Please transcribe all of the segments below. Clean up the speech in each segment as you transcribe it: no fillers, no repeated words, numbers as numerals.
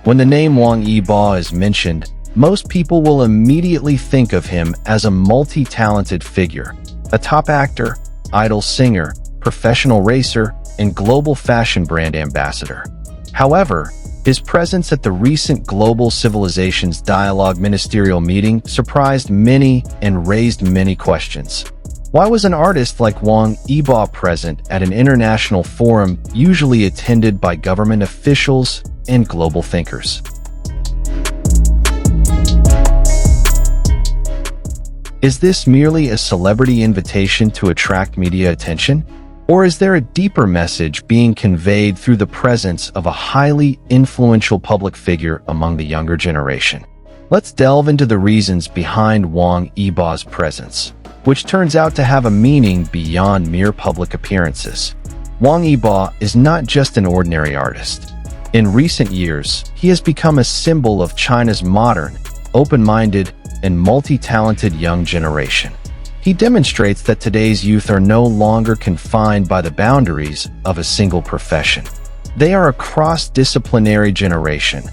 When the name Wang Yibo is mentioned, most people will immediately think of him as a multi-talented figure, a top actor, idol singer, professional racer, and global fashion brand ambassador. However, his presence at the recent Global Civilizations Dialogue Ministerial meeting surprised many and raised many questions. Why was an artist like Wang Yibo present at an international forum usually attended by government officials and global thinkers? Is this merely a celebrity invitation to attract media attention? Or is there a deeper message being conveyed through the presence of a highly influential public figure among the younger generation? Let's delve into the reasons behind Wang Yibo's presence, which turns out to have a meaning beyond mere public appearances. Wang Yibo is not just an ordinary artist. In recent years, he has become a symbol of China's modern, open-minded, and multi-talented young generation. He demonstrates that today's youth are no longer confined by the boundaries of a single profession. They are a cross-disciplinary generation,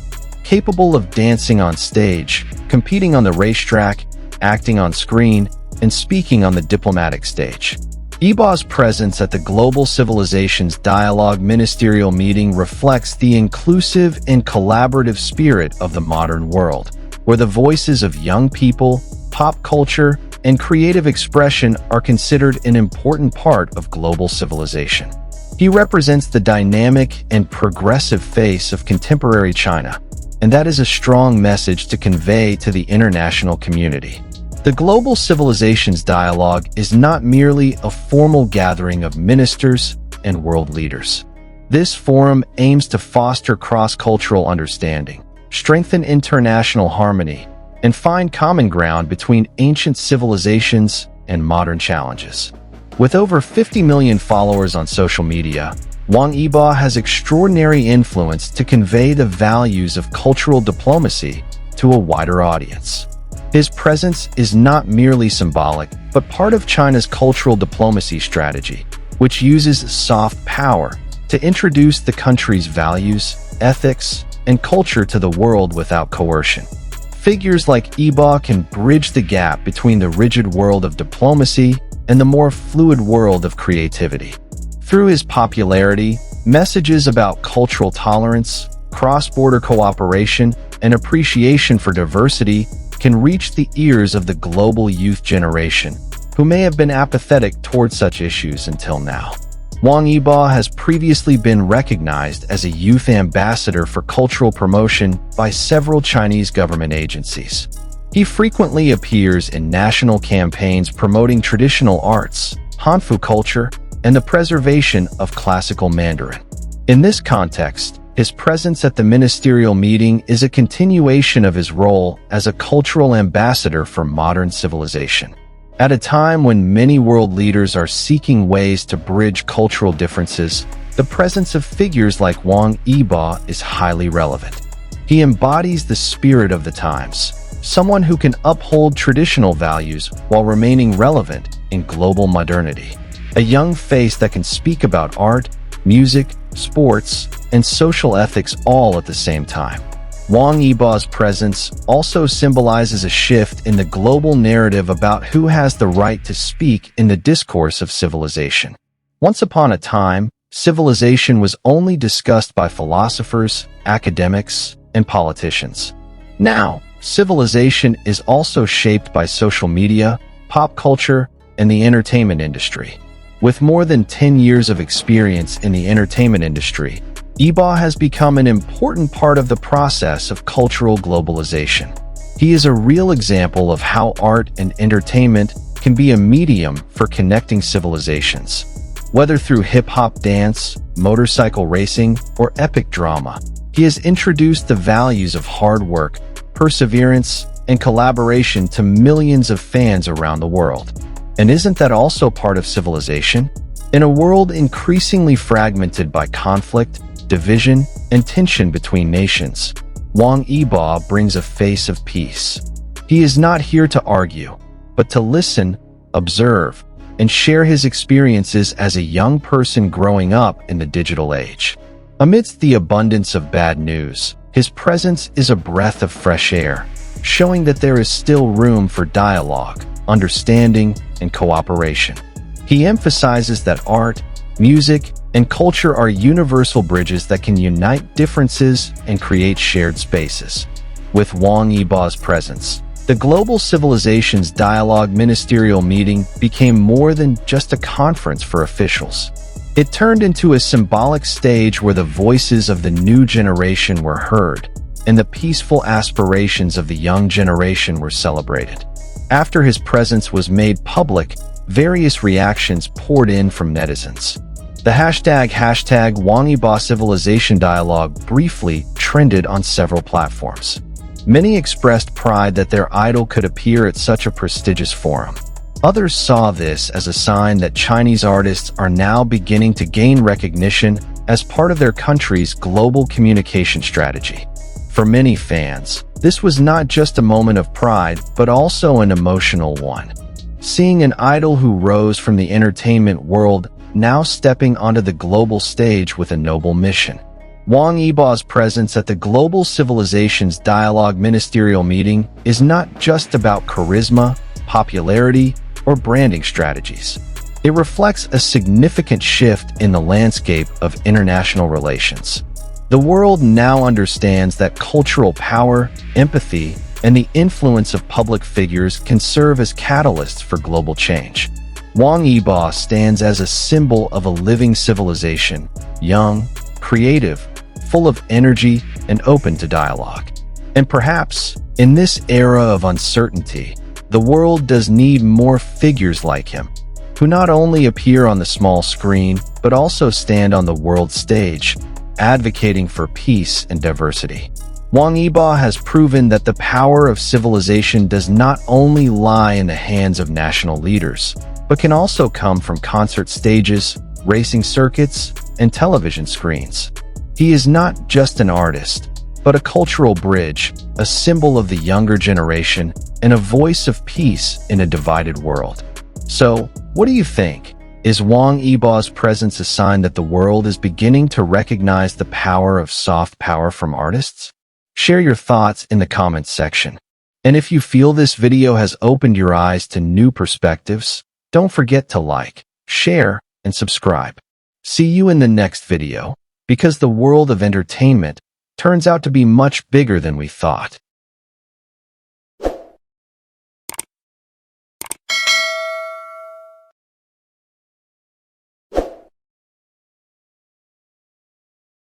capable of dancing on stage, competing on the racetrack, acting on screen, and speaking on the diplomatic stage. Yibo's presence at the Global Civilizations Dialogue Ministerial meeting reflects the inclusive and collaborative spirit of the modern world, where the voices of young people, pop culture, and creative expression are considered an important part of global civilization. He represents the dynamic and progressive face of contemporary China, and that is a strong message to convey to the international community. The Global Civilizations Dialogue is not merely a formal gathering of ministers and world leaders. This forum aims to foster cross-cultural understanding, strengthen international harmony, and find common ground between ancient civilizations and modern challenges. With over 50 million followers on social media, Wang Yibo has extraordinary influence to convey the values of cultural diplomacy to a wider audience. His presence is not merely symbolic, but part of China's cultural diplomacy strategy, which uses soft power to introduce the country's values, ethics, and culture to the world without coercion. Figures like Yibo can bridge the gap between the rigid world of diplomacy and the more fluid world of creativity. Through his popularity, messages about cultural tolerance, cross-border cooperation, and appreciation for diversity can reach the ears of the global youth generation, who may have been apathetic toward such issues until now. Wang Yibo has previously been recognized as a youth ambassador for cultural promotion by several Chinese government agencies. He frequently appears in national campaigns promoting traditional arts, Hanfu culture, and the preservation of classical Mandarin. In this context, his presence at the ministerial meeting is a continuation of his role as a cultural ambassador for modern civilization. At a time when many world leaders are seeking ways to bridge cultural differences, the presence of figures like Wang Yibo is highly relevant. He embodies the spirit of the times, someone who can uphold traditional values while remaining relevant in global modernity. A young face that can speak about art, music, sports, and social ethics all at the same time. Wang Yibo's presence also symbolizes a shift in the global narrative about who has the right to speak in the discourse of civilization. Once upon a time, civilization was only discussed by philosophers, academics, and politicians. Now, civilization is also shaped by social media, pop culture, and the entertainment industry. With more than 10 years of experience in the entertainment industry, Yibo has become an important part of the process of cultural globalization. He is a real example of how art and entertainment can be a medium for connecting civilizations. Whether through hip-hop dance, motorcycle racing, or epic drama, he has introduced the values of hard work, perseverance, and collaboration to millions of fans around the world. And isn't that also part of civilization? In a world increasingly fragmented by conflict, division, and tension between nations, Wang Yibo brings a face of peace. He is not here to argue, but to listen, observe, and share his experiences as a young person growing up in the digital age. Amidst the abundance of bad news, His presence is a breath of fresh air, showing that there is still room for dialogue, understanding, and cooperation. He emphasizes that art, music, and culture are universal bridges that can unite differences and create shared spaces. With Wang Yibo's presence, the Global Civilizations Dialogue Ministerial meeting became more than just a conference for officials. It turned into a symbolic stage where the voices of the new generation were heard, and the peaceful aspirations of the young generation were celebrated. After his presence was made public, various reactions poured in from netizens. The hashtag Wang Yibo Civilization Dialogue briefly trended on several platforms. Many expressed pride that their idol could appear at such a prestigious forum. Others saw this as a sign that Chinese artists are now beginning to gain recognition as part of their country's global communication strategy. For many fans, this was not just a moment of pride, but also an emotional one. Seeing an idol who rose from the entertainment world now stepping onto the global stage with a noble mission. Wang Yibo's presence at the Global Civilizations Dialogue Ministerial meeting is not just about charisma, popularity, or branding strategies. It reflects a significant shift in the landscape of international relations. The world now understands that cultural power, empathy, and the influence of public figures can serve as catalysts for global change. Wang Yibo stands as a symbol of a living civilization, young, creative, full of energy, and open to dialogue. And perhaps, in this era of uncertainty, the world does need more figures like him, who not only appear on the small screen, but also stand on the world stage, advocating for peace and diversity. Wang Yibo has proven that the power of civilization does not only lie in the hands of national leaders, but can also come from concert stages, racing circuits, and television screens. He is not just an artist, but a cultural bridge, a symbol of the younger generation, and a voice of peace in a divided world. So, what do you think? Is Wang Yibo's presence a sign that the world is beginning to recognize the power of soft power from artists? Share your thoughts in the comments section. And if you feel this video has opened your eyes to new perspectives, don't forget to like, share, and subscribe. See you in the next video, because the world of entertainment turns out to be much bigger than we thought.